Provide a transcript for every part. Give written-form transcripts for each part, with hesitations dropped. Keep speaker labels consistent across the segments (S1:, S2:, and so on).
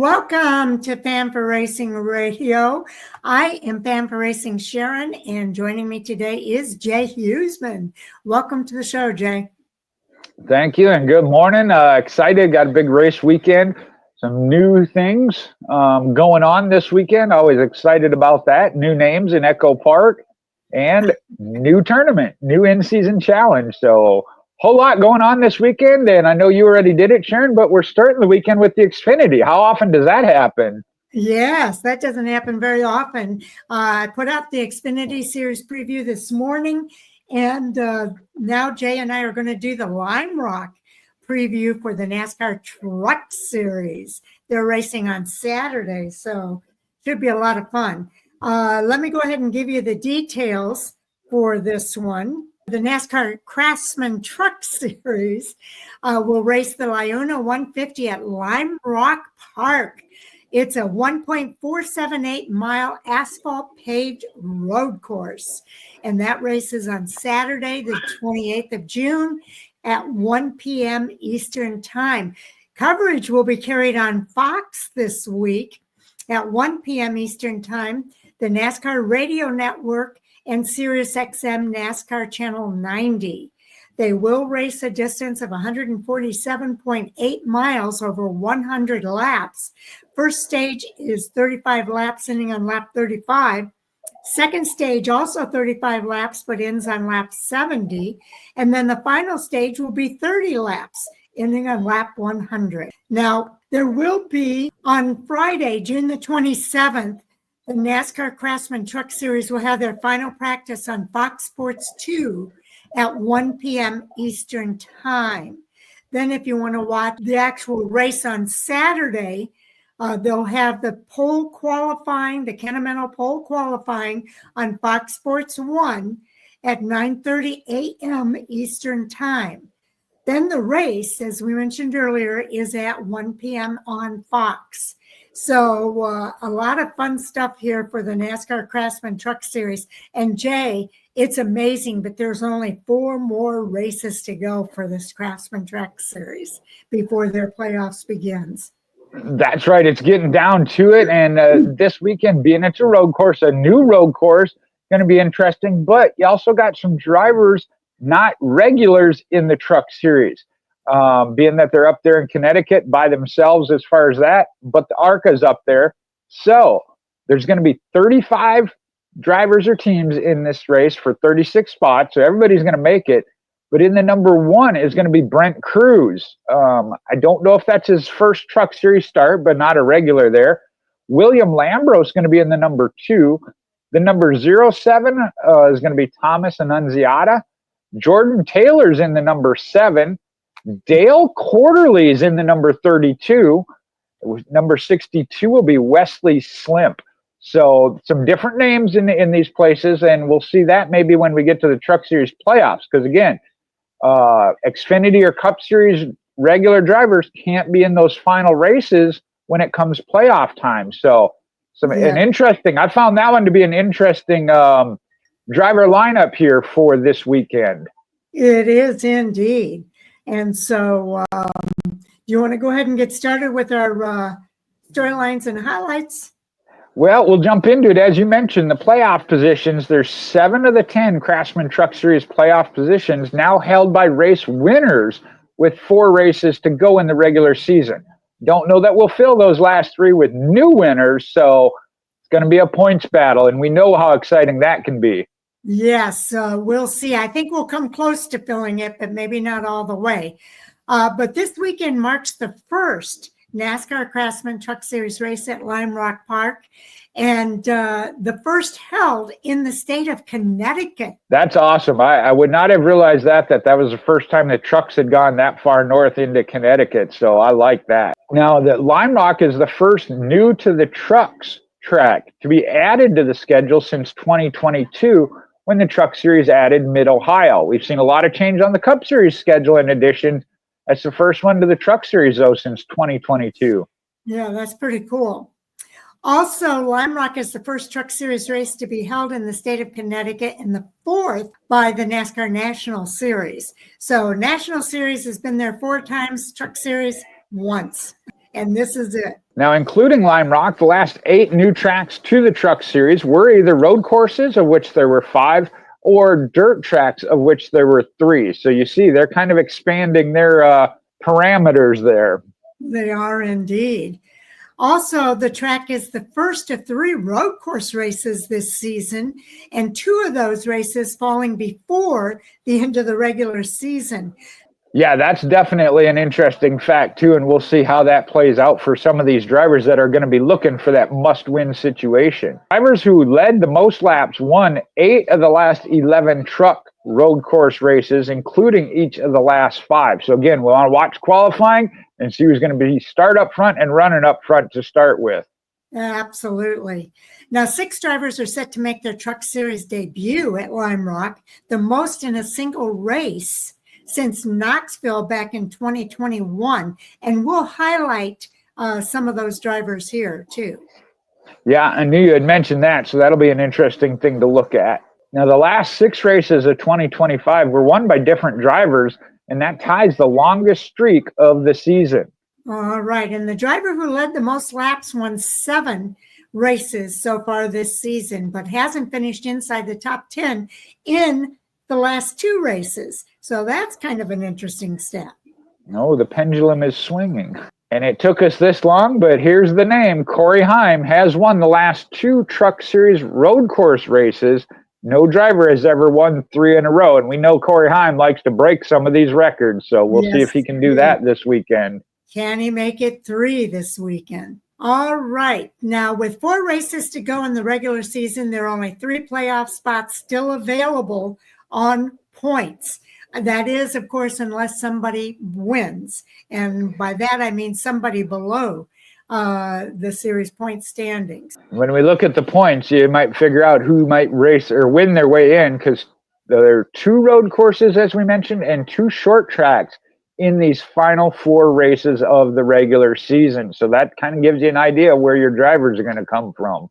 S1: Welcome to Fan for Racing Radio. I am Fan for Racing Sharon, and joining me today is Jay Huseman. Welcome to the show, Jay.
S2: Thank you, and good morning. Excited, got a big race weekend. Some new things going on this weekend. Always excited about that. New names in Echo Park and new tournament, new in-season challenge. So whole lot going on this weekend, and I know you already did it, Sharon, but we're starting the weekend with the Xfinity. How often does that happen?
S1: Yes, that doesn't happen very often. I put out the Xfinity Series preview this morning, and now Jay and I are going to do the Lime Rock preview for the NASCAR Truck Series. They're racing on Saturday, so should be a lot of fun. Let me go ahead and give you the details for this one. The NASCAR Craftsman Truck Series will race the LiUNA 150 at Lime Rock Park. It's a 1.478 mile asphalt paved road course. And that race is on Saturday, the 28th of June at 1 p.m. Eastern Time. Coverage will be carried on Fox this week at 1 p.m. Eastern Time, the NASCAR Radio Network, and SiriusXM NASCAR Channel 90. They will race a distance of 147.8 miles over 100 laps. First stage is 35 laps, ending on lap 35. Second stage, also 35 laps, but ends on lap 70. And then the final stage will be 30 laps, ending on lap 100. Now, there will be on Friday, June the 27th, the NASCAR Craftsman Truck Series will have their final practice on Fox Sports 2 at 1 p.m. Eastern Time. Then if you want to watch the actual race on Saturday, they'll have the pole qualifying, the Continental pole qualifying on Fox Sports 1 at 9:30 a.m. Eastern Time. Then the race, as we mentioned earlier, is at 1 p.m. on Fox. So a lot of fun stuff here for the NASCAR Craftsman Truck Series. And Jay, it's amazing, but there's only 4 more races to go for this Craftsman Truck Series before their playoffs begins.
S2: That's right. It's getting down to it. And this weekend, being it's a road course, a new road course, going to be interesting. But you also got some drivers, not regulars in the Truck Series. Being that they're up there in Connecticut by themselves as far as that, but the ARCA's up there. So there's going to be 35 drivers or teams in this race for 36 spots. So everybody's going to make it. But in the number 1 is going to be Brent Cruz. I don't know if that's his first Truck Series start, but not a regular there. William Lambros is going to be in the number 2. The number 07 is going to be Thomas Annunziata. Jordan Taylor's in the number 7. Dale Quarterly is in the number 32. Number 62 will be Wesley Slimp. So some different names in these places, and we'll see that maybe when we get to the Truck Series playoffs. Because again, Xfinity or Cup Series regular drivers can't be in those final races when it comes playoff time. So an interesting. I found that one to be an interesting driver lineup here for this weekend.
S1: It is indeed. And so you want to go ahead and get started with our storylines and highlights?
S2: Well, we'll jump into it. As you mentioned, the playoff positions, there's 7 of the 10 Craftsman Truck Series playoff positions now held by race winners with 4 races to go in the regular season. Don't know that we'll fill those last 3 with new winners, so it's going to be a points battle, and we know how exciting that can be.
S1: Yes, we'll see. I think we'll come close to filling it, but maybe not all the way. But this weekend marks the first NASCAR Craftsman Truck Series race at Lime Rock Park, and the first held in the state of Connecticut.
S2: That's awesome. I would not have realized that was the first time the trucks had gone that far north into Connecticut, so I like that. Now, the Lime Rock is the first new to the trucks track to be added to the schedule since 2022, when the Truck Series added Mid-Ohio. We've seen a lot of change on the Cup Series schedule in addition. That's the first one to the Truck Series, though, since 2022.
S1: Yeah, that's pretty cool. Also, Lime Rock is the first Truck Series race to be held in the state of Connecticut and the 4th by the NASCAR National Series. So National Series has been there 4 times, Truck Series once. And this is it.
S2: Now, including Lime Rock, the last 8 new tracks to the Truck Series were either road courses, of which there were 5, or dirt tracks, of which there were 3. So you see, they're kind of expanding their parameters there.
S1: They are indeed. Also, the track is the first of 3 road course races this season, and 2 of those races falling before the end of the regular season.
S2: Yeah, that's definitely an interesting fact, too, and we'll see how that plays out for some of these drivers that are going to be looking for that must-win situation. Drivers who led the most laps won 8 of the last 11 truck road course races, including each of the last 5. So, again, we want to watch qualifying and see who's going to be start up front and running up front to start with.
S1: Absolutely. Now, 6 drivers are set to make their Truck Series debut at Lime Rock, the most in a single race since Knoxville back in 2021. And we'll highlight some of those drivers here, too.
S2: Yeah, I knew you had mentioned that, so that'll be an interesting thing to look at. Now, the last 6 races of 2025 were won by different drivers, and that ties the longest streak of the season.
S1: All right. And the driver who led the most laps won 7 races so far this season, but hasn't finished inside the top 10 in the last 2 races. So that's kind of an interesting step.
S2: No, the pendulum is swinging. And it took us this long, but here's the name. Corey Heim has won the last 2 Truck Series road course races. No driver has ever won 3 in a row. And we know Corey Heim likes to break some of these records. So we'll see if he can do that this weekend.
S1: Can he make it 3 this weekend? All right. Now, with 4 races to go in the regular season, there are only 3 playoff spots still available on points. That is, of course, unless somebody wins. And by that, I mean somebody below the series point standings.
S2: When we look at the points, you might figure out who might race or win their way in, because there are 2 road courses, as we mentioned, and 2 short tracks in these final 4 races of the regular season. So that kind of gives you an idea where your drivers are going to come from.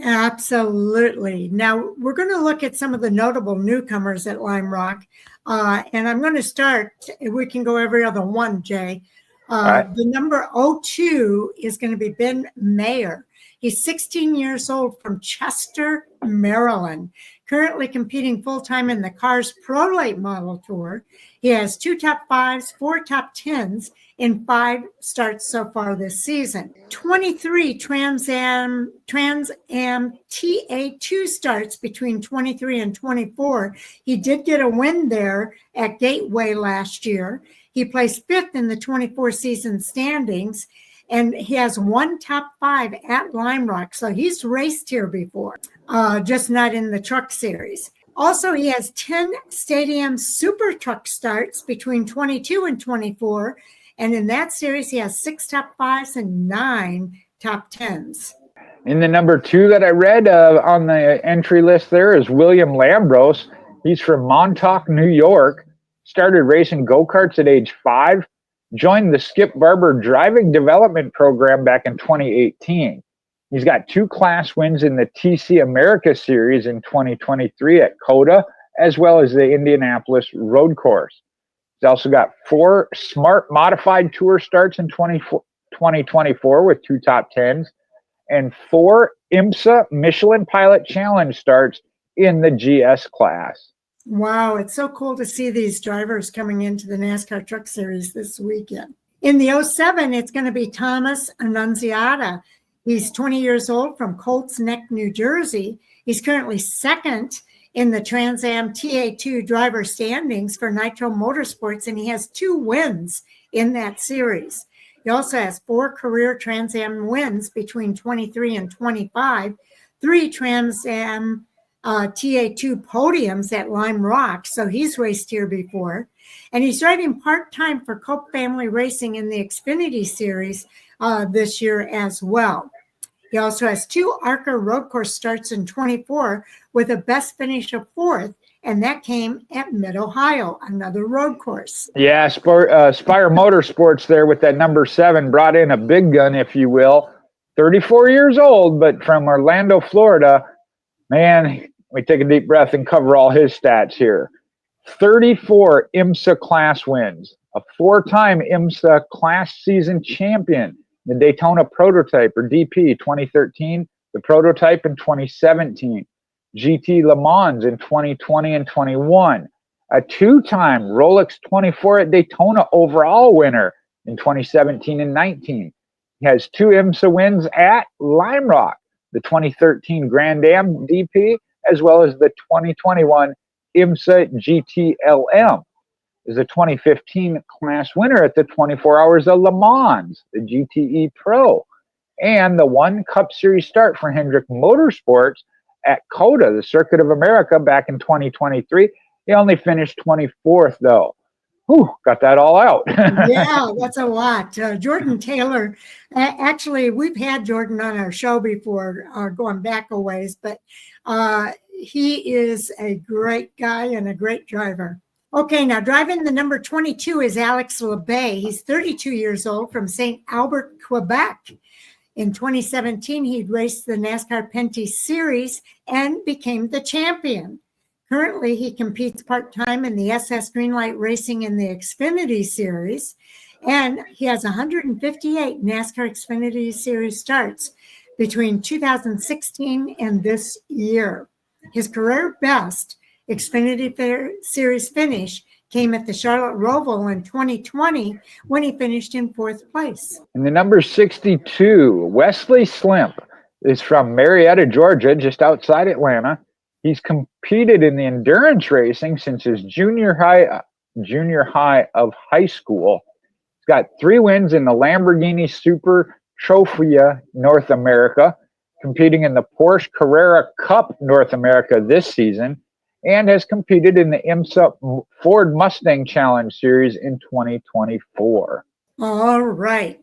S1: Absolutely. Now, we're going to look at some of the notable newcomers at Lime Rock. And I'm going to start, we can go every other one, Jay.
S2: Right.
S1: The number 02 is going to be Ben Mayer. He's 16 years old from Chester, Maryland, currently competing full-time in the Cars Pro Late Model Tour. He has 2 top 5s, 4 top 10s in 5 starts so far this season. 23 Trans Am TA2 starts between 23 and 24. He did get a win there at Gateway last year. He placed 5th in the 24 season standings, and he has 1 top 5 at Lime Rock. So he's raced here before, just not in the Truck Series. Also, he has 10 Stadium Super Truck starts between 22 and 24. And in that series, he has 6 top 5s and 9 top 10s.
S2: In the number 2 that I read on the entry list there is William Lambros. He's from Montauk, New York. Started racing go-karts at age 5. Joined the Skip Barber Driving Development Program back in 2018. He's got 2 class wins in the TC America Series in 2023 at COTA, as well as the Indianapolis Road Course. He's also got 4 Smart Modified Tour starts in 2024 with 2 top 10s, and 4 IMSA Michelin Pilot Challenge starts in the GS class.
S1: Wow, it's so cool to see these drivers coming into the NASCAR Truck Series this weekend. In the 07, it's going to be Thomas Annunziata. He's 20 years old from Colts Neck, New Jersey. He's currently 2nd in the Trans Am TA2 driver standings for Nitro Motorsports, and he has 2 wins in that series. He also has 4 career Trans Am wins between 23 and 25, 3 Trans Am TA2 podiums at Lime Rock, so he's raced here before. And he's riding part-time for Cope Family Racing in the Xfinity Series this year as well. He also has 2 ARCA road course starts in 24 with a best finish of 4th, and that came at Mid-Ohio, another road course.
S2: Yeah, Spire Motorsports there with that number 7 brought in a big gun, if you will. 34 years old, but from Orlando, Florida. Man, we take a deep breath and cover all his stats here. 34 IMSA class wins, a 4-time IMSA class season champion, The Daytona Prototype, or DP, 2013. The Prototype in 2017. GT Le Mans in 2020 and 21. A two-time Rolex 24 at Daytona overall winner in 2017 and 19. He has two IMSA wins at Lime Rock, the 2013 Grand Am DP, as well as the 2021 IMSA GTLM. Is a 2015 class winner at the 24 Hours of Le Mans, the GTE Pro, and the one Cup Series start for Hendrick Motorsports at COTA, the Circuit of America, back in 2023. He only finished 24th, though. Whew, got that all out.
S1: Yeah, that's a lot. Jordan Taylor, actually, we've had Jordan on our show before, going back a ways, but he is a great guy and a great driver. Okay, now driving the number 22 is Alex LeBay. He's 32 years old from St. Albert, Quebec. In 2017, he raced the NASCAR Penty Series and became the champion. Currently, he competes part-time in the SS Greenlight Racing in the Xfinity Series, and he has 158 NASCAR Xfinity Series starts between 2016 and this year. His career best Xfinity Series finish came at the Charlotte Roval in 2020 when he finished in 4th place.
S2: And the number 62, Wesley Slimp, is from Marietta, Georgia, just outside Atlanta. He's competed in the endurance racing since his junior high of high school. He's got 3 wins in the Lamborghini Super Trofeo North America, competing in the Porsche Carrera Cup North America this season, and has competed in the IMSA Ford Mustang Challenge Series in 2024.
S1: All right.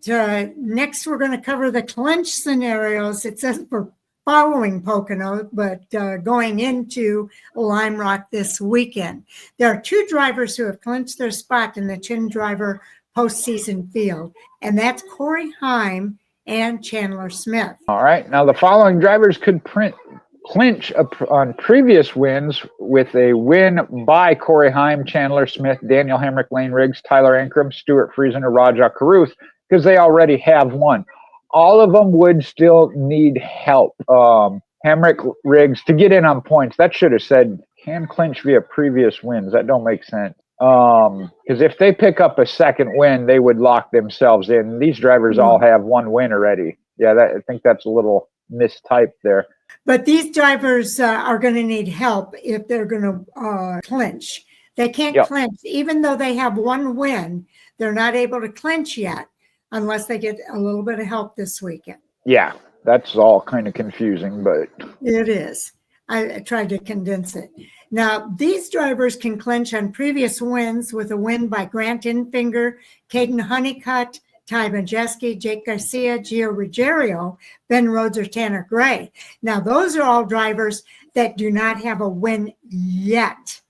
S1: Next, we're going to cover the clinch scenarios. It says for following Pocono, but going into Lime Rock this weekend. There are 2 drivers who have clinched their spot in the Chin Driver postseason field, and that's Corey Heim and Chandler Smith.
S2: All right. Now, the following drivers could clinch on previous wins with a win by Corey Heim, Chandler Smith, Daniel Hemrick, Lane Riggs, Tyler Ankrum, Stuart Friesen, or Rajah Caruth, because they already have won. All of them would still need help. Hemrick, Riggs, to get in on points, that should have said can clinch via previous wins. That don't make sense. Because if they pick up a second win, they would lock themselves in. These drivers all have 1 win already. Yeah, I think that's a little mistyped there.
S1: But these drivers are going to need help if they're going to clinch. They can't clinch. Even though they have 1 win, they're not able to clinch yet unless they get a little bit of help this weekend.
S2: Yeah, that's all kind of confusing, but
S1: it is. I tried to condense it. Now, these drivers can clinch on previous wins with a win by Grant Infinger, Caden Honeycutt, Ty Majeski, Jake Garcia, Gio Ruggiero, Ben Rhodes, or Tanner Gray. Now, those are all drivers that do not have a win yet.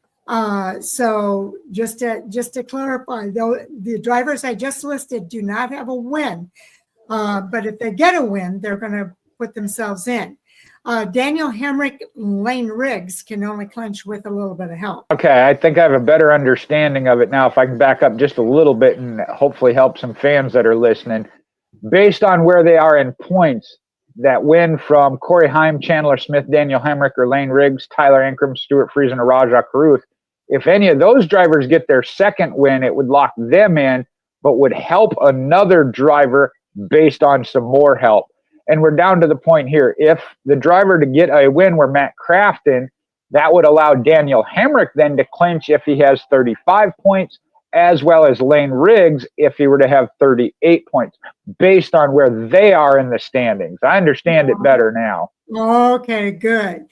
S1: So just to clarify, though, the drivers I just listed do not have a win. But if they get a win, they're going to put themselves in. Daniel Hemrick, Lane Riggs can only clinch with a little bit of help.
S2: Okay, I think I have a better understanding of it now. If I can back up just a little bit and hopefully help some fans that are listening. Based on where they are in points, that win from Corey Heim, Chandler Smith, Daniel Hemrick, or Lane Riggs, Tyler Ankrum, Stuart Friesen, or Rajah Caruth, if any of those drivers get their second win, it would lock them in, but would help another driver based on some more help. And we're down to the point here. If the driver to get a win were Matt Crafton, that would allow Daniel Hemrick then to clinch if he has 35 points, as well as Lane Riggs if he were to have 38 points, based on where they are in the standings. I understand it better now.
S1: Okay, good.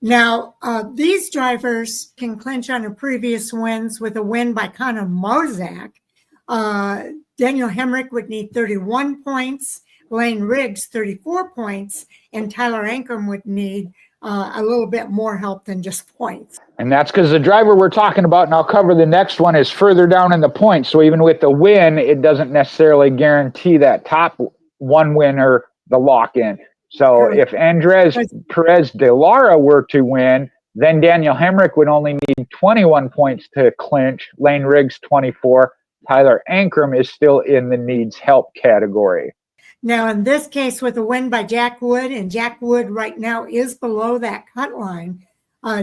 S1: Now, these drivers can clinch on a previous wins with a win by Connor Mozak. Daniel Hemrick would need 31 points, Lane Riggs 34 points, and Tyler Ankrum would need a little bit more help than just points.
S2: And that's because the driver we're talking about, and I'll cover the next one, is further down in the points. So even with the win, it doesn't necessarily guarantee that top 1 winner the lock-in. So if Andres Perez de Lara were to win, then Daniel Hemrick would only need 21 points to clinch, Lane Riggs 24. Tyler Ankrum is still in the needs help category.
S1: Now, in this case, with a win by Jack Wood, and Jack Wood right now is below that cut line,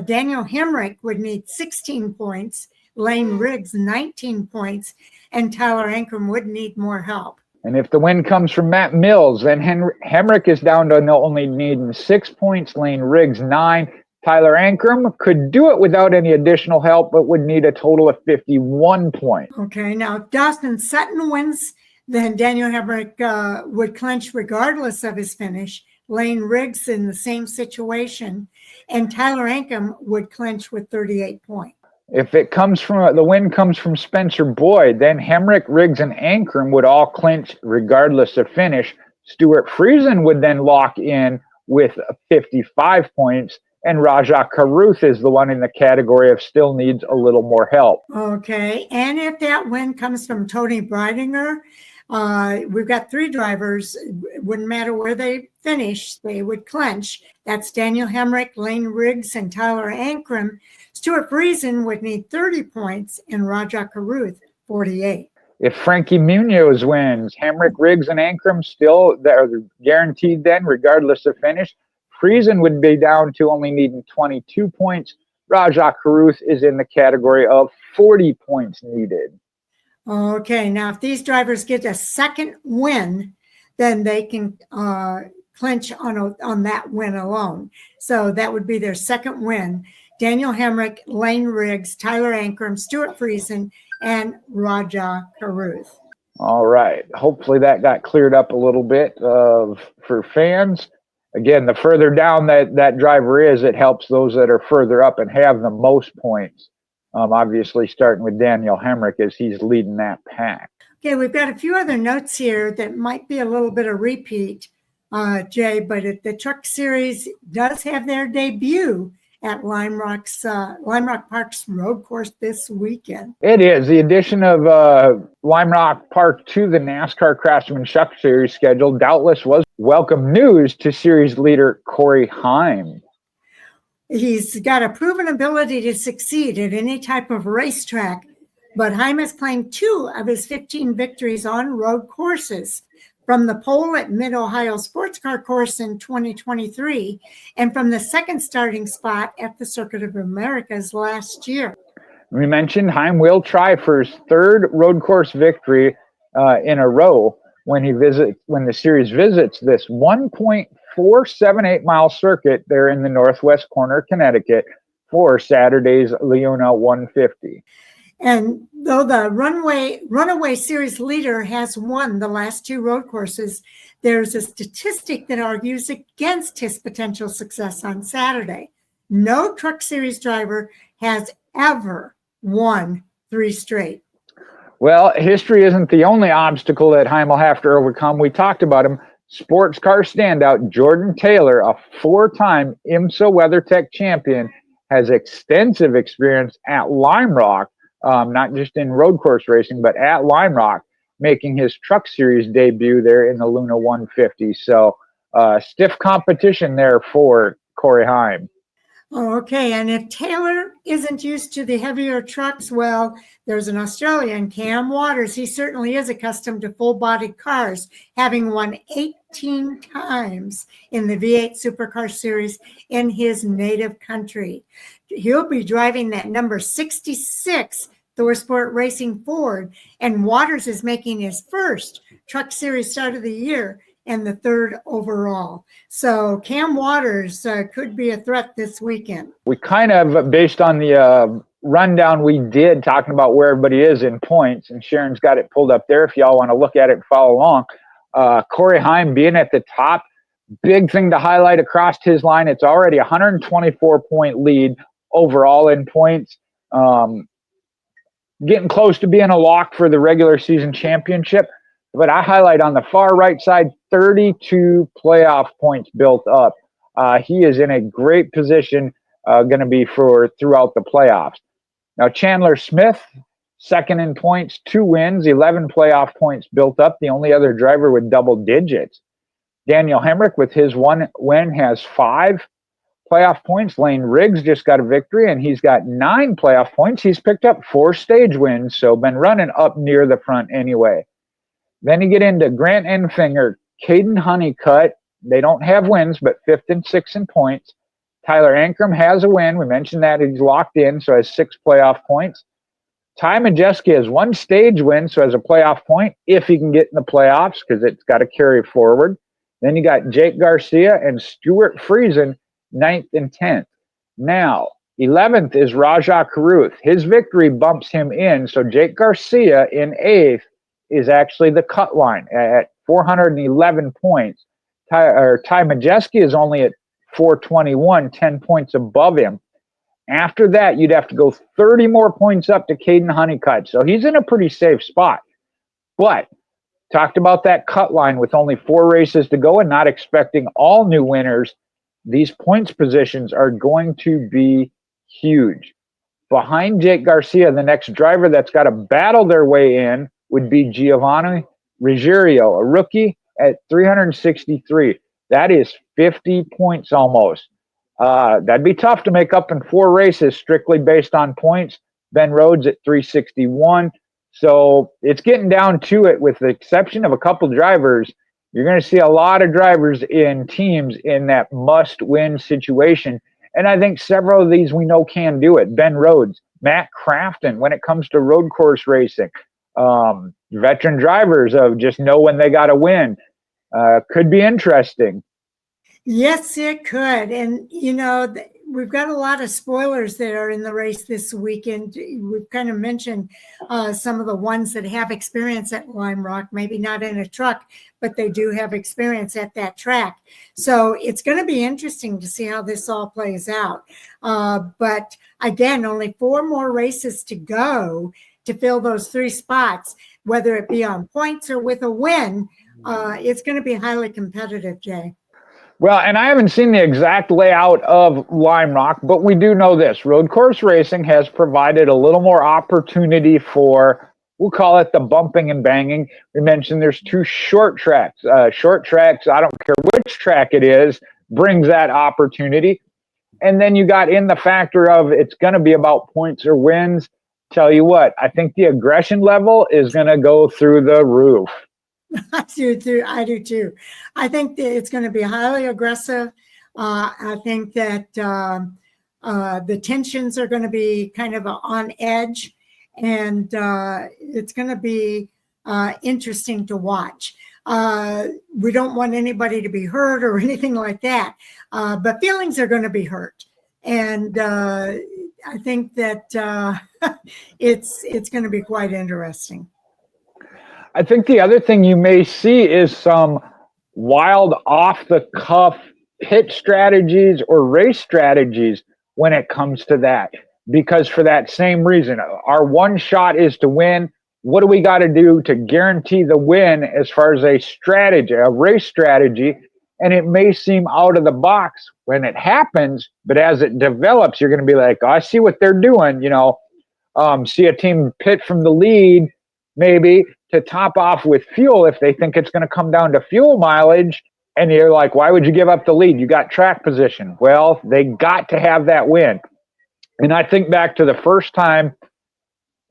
S1: Daniel Hemrick would need 16 points, Lane Riggs 19 points, and Tyler Ankrum would need more help.
S2: And if the win comes from Matt Mills, then Hemrick is down to only needing 6 points, Lane Riggs 9. Tyler Ankrum could do it without any additional help, but would need a total of 51 points.
S1: Okay, now if Dawson Sutton wins, then Daniel Hemrick would clinch regardless of his finish. Lane Riggs in the same situation, and Tyler Ankrum would clinch with 38 points.
S2: If it comes from the win comes from Spencer Boyd, then Hemrick, Riggs, and Ankrum would all clinch regardless of finish. Stuart Friesen would then lock in with 55 points, and Rajah Caruth is the one in the category of still needs a little more help.
S1: Okay, and if that win comes from Tony Breidinger, we've got 3 drivers. It wouldn't matter where they finish, they would clinch. That's Daniel Hemrick, Lane Riggs, and Tyler Ankrum. Stuart Friesen would need 30 points, and Rajah Caruth 48.
S2: If Frankie Munoz wins, Hemrick, Riggs, and Ankrum still they're guaranteed then, regardless of finish. Friesen would be down to only needing 22 points. Rajah Caruth is in the category of 40 points needed.
S1: Okay, now if these drivers get a second win, then they can clinch on that win alone. So that would be their second win. Daniel Hemrick, Lane Riggs, Tyler Ankrum, Stuart Friesen, and Rajah Caruth.
S2: All right. Hopefully that got cleared up a little bit for fans. Again, the further down that driver is, it helps those that are further up and have the most points. Obviously, starting with Daniel Hemrick as he's leading that pack.
S1: Okay, we've got a few other notes here that might be a little bit of repeat, Jay, but the Truck Series does have their debut at Lime Rock Park's road course this weekend.
S2: It is. The addition of Lime Rock Park to the NASCAR Craftsman Truck Series schedule doubtless was welcome news to series leader Corey Heim.
S1: He's got a proven ability to succeed at any type of racetrack, but Heim has claimed 2 of his 15 victories on road courses, from the pole at Mid-Ohio Sports Car Course in 2023, and from the second starting spot at the Circuit of Americas last year.
S2: We mentioned Heim will try for his 3rd road course victory in a row when the series visits this 1.478 mile circuit there in the northwest corner of Connecticut for Saturday's LiUNA 150.
S1: And though the runaway series leader has won the last 2 road courses, there's a statistic that argues against his potential success on Saturday. No Truck Series driver has ever won 3 straight.
S2: Well, history isn't the only obstacle that Heim will have to overcome. We talked about him. Sports car standout Jordan Taylor, a 4-time IMSA WeatherTech champion, has extensive experience at Lime Rock. Not just in road course racing, but at Lime Rock, making his Truck Series debut there in the LiUNA 150. So stiff competition there for Corey Heim.
S1: Okay, and if Taylor isn't used to the heavier trucks, well, there's an Australian, Cam Waters. He certainly is accustomed to full-bodied cars, having won 18 times in the V8 Supercar Series in his native country. He'll be driving that number 66 ThorSport Racing Ford, and Waters is making his first Truck Series start of the year and the 3rd overall. So Cam Waters could be a threat this weekend. We
S2: kind of, based on the rundown we did talking about where everybody is in points, and Sharon's got it pulled up there if y'all want to look at it and follow along. Corey Heim being at the top, big thing to highlight across his line. It's already a 124-point lead overall in points. Getting close to being a lock for the regular season championship. But I highlight on the far right side, 32 playoff points built up. He is in a great position, going to be for throughout the playoffs. Now, Chandler Smith, 2nd in points, 2 wins, 11 playoff points built up. The only other driver with double digits. Daniel Hemrick, with his 1 win, has 5 playoff points. Lane Riggs just got a victory, and he's got 9 playoff points. He's picked up 4 stage wins, so been running up near the front anyway. Then you get into Grant Enfinger, Caden Honeycutt, they don't have wins, but 5th and 6th in points. Tyler Ankrum has a win. We mentioned that he's locked in, so has 6 playoff points. Ty Majeski has 1 stage win, so has a playoff point if he can get in the playoffs, because it's got to carry forward. Then you got Jake Garcia and Stuart Friesen, 9th and 10th. Now, 11th is Rajah Caruth. His victory bumps him in, so Jake Garcia in 8th is actually the cut line at 411 points. Ty Majeski is only at 421, 10 points above him. After that, you'd have to go 30 more points up to Caden Honeycutt. So he's in a pretty safe spot. But talked about that cut line with only 4 races to go and not expecting all new winners. These points positions are going to be huge. Behind Jake Garcia, the next driver that's got to battle their way in would be Giovanni Ruggiero, a rookie at 363. That is 50 points almost. That'd be tough to make up in 4 races strictly based on points. Ben Rhodes at 361. So it's getting down to it, with the exception of a couple drivers. You're going to see a lot of drivers in teams in that must-win situation. And I think several of these we know can do it. Ben Rhodes, Matt Crafton, when it comes to road course racing. Veteran drivers of just know when they got to win. Could be interesting.
S1: Yes, it could. And, we've got a lot of spoilers that are in the race this weekend. We've kind of mentioned some of the ones that have experience at Lime Rock, maybe not in a truck, but they do have experience at that track. So it's going to be interesting to see how this all plays out. But again, only 4 more races to go to fill those 3 spots, whether it be on points or with a win. It's going to be highly competitive, Jay.
S2: Well, and I haven't seen the exact layout of Lime Rock, but we do know this. Road course racing has provided a little more opportunity for, we'll call it the bumping and banging. We mentioned there's 2 short tracks. Short tracks, I don't care which track it is, brings that opportunity. And then you got in the factor of it's going to be about points or wins. Tell you what, I think the aggression level is going to go through the roof.
S1: I do too. I think that it's going to be highly aggressive. I think that the tensions are going to be kind of on edge, and it's going to be interesting to watch. We don't want anybody to be hurt or anything like that, but feelings are going to be hurt. And I think that it's going to be quite interesting.
S2: I think the other thing you may see is some wild off-the-cuff pit strategies or race strategies when it comes to that. Because for that same reason, our one shot is to win. What do we got to do to guarantee the win as far as a strategy, a race strategy? And it may seem out of the box when it happens, but as it develops, you're going to be like, oh, I see what they're doing. See a team pit from the lead, maybe, to top off with fuel if they think it's going to come down to fuel mileage. And you're like, why would you give up the lead? You got track position. Well, they got to have that win. And I think back to the first time,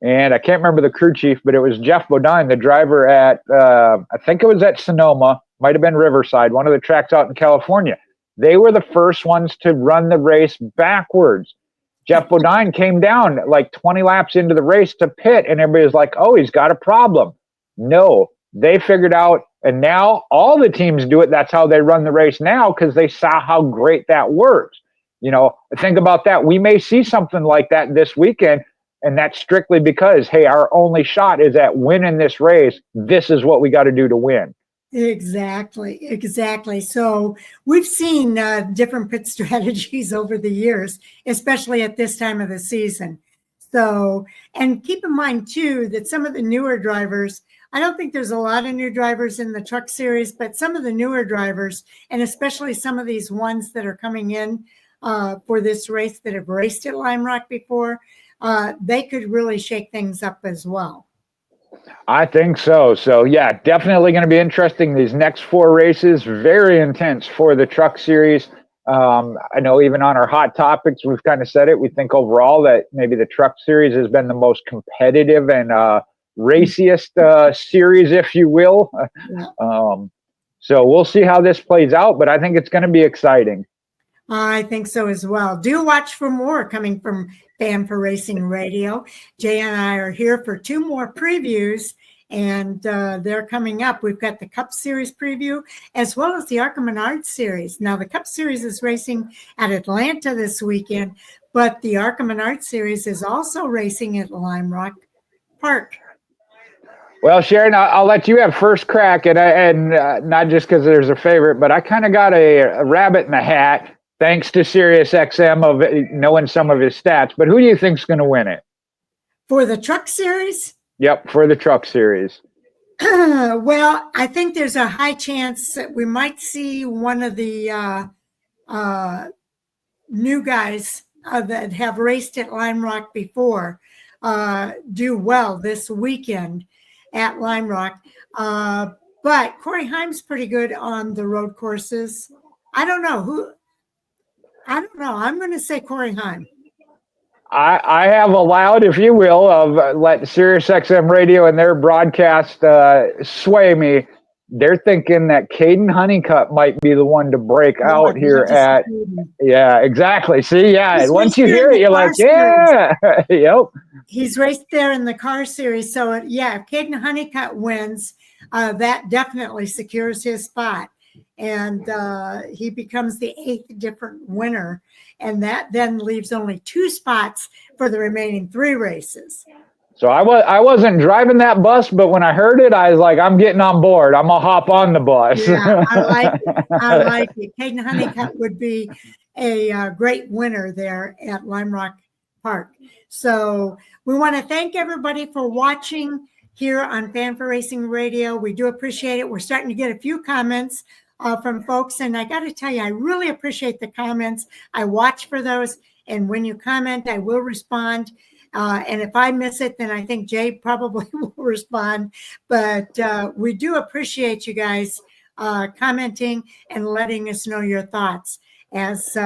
S2: and I can't remember the crew chief, but it was Jeff Bodine, the driver at, I think it was at Sonoma, might have been Riverside, one of the tracks out in California. They were the first ones to run the race backwards. Jeff Bodine came down like 20 laps into the race to pit, and everybody was like, oh, he's got a problem. No, they figured out, and now all the teams do it. That's how they run the race now, because they saw how great that works. Think about that. We may see something like that this weekend, and that's strictly because, hey, our only shot is at winning this race. This is what we got to do to win.
S1: Exactly. So we've seen different pit strategies over the years, especially at this time of the season. So, and keep in mind too, that some of the newer drivers, I don't think there's a lot of new drivers in the truck series, but some of the newer drivers, and especially some of these ones that are coming in for this race that have raced at Lime Rock before, they could really shake things up as well.
S2: I think so. So, yeah, definitely going to be interesting. These next 4 races, very intense for the truck series. I know even on our hot topics, we've kind of said it. We think overall that maybe the truck series has been the most competitive and raciest series, if you will. So we'll see how this plays out, but I think it's going to be exciting.
S1: I think so as well. Do watch for more coming from Fan for Racing Radio. Jay and I are here for 2 more previews, and they're coming up. We've got the Cup Series preview as well as the ARCA Menard Series. Now, the Cup Series is racing at Atlanta this weekend, but the ARCA Menard Series is also racing at Lime Rock Park.
S2: Well, Sharon, I'll let you have first crack, and not just because there's a favorite, but I kind of got a rabbit in the hat, thanks to SiriusXM of knowing some of his stats. But who do you think's going to win it?
S1: For the Truck Series?
S2: Yep, for the Truck Series.
S1: Well, I think there's a high chance that we might see one of the new guys that have raced at Lime Rock before do well this weekend at Lime Rock. But Corey Haim's pretty good on the road courses. I don't know. I'm going to say Corey Haim.
S2: I have allowed, if you will, of let SiriusXM Radio and their broadcast sway me. They're thinking that Caden Honeycutt might be the one to break out here at. Yeah, exactly. See, yeah. Once you hear it, you're like, yeah, yep.
S1: He's raced there in the car series. So, yeah, if Caden Honeycutt wins, that definitely secures his spot. And he becomes the 8th different winner. And that then leaves only 2 spots for the remaining 3 races.
S2: So I wasn't driving that bus, but when I heard it, I was like, I'm getting on board. I'm going to hop on the bus.
S1: Yeah, I like it. Caden Honeycutt would be a great winner there at Lime Rock Park. So we want to thank everybody for watching here on Fan for Racing Radio. We do appreciate it. We're starting to get a few comments from folks, and I got to tell you, I really appreciate the comments. I watch for those, and when you comment, I will respond. And if I miss it, then I think Jay probably will respond. But we do appreciate you guys commenting and letting us know your thoughts as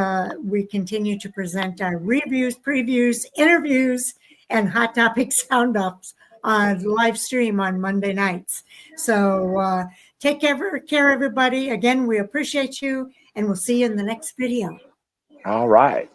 S1: we continue to present our reviews, previews, interviews, and Hot Topic sound-offs on live stream on Monday nights. So take care, everybody. Again, we appreciate you, and we'll see you in the next video.
S2: All right.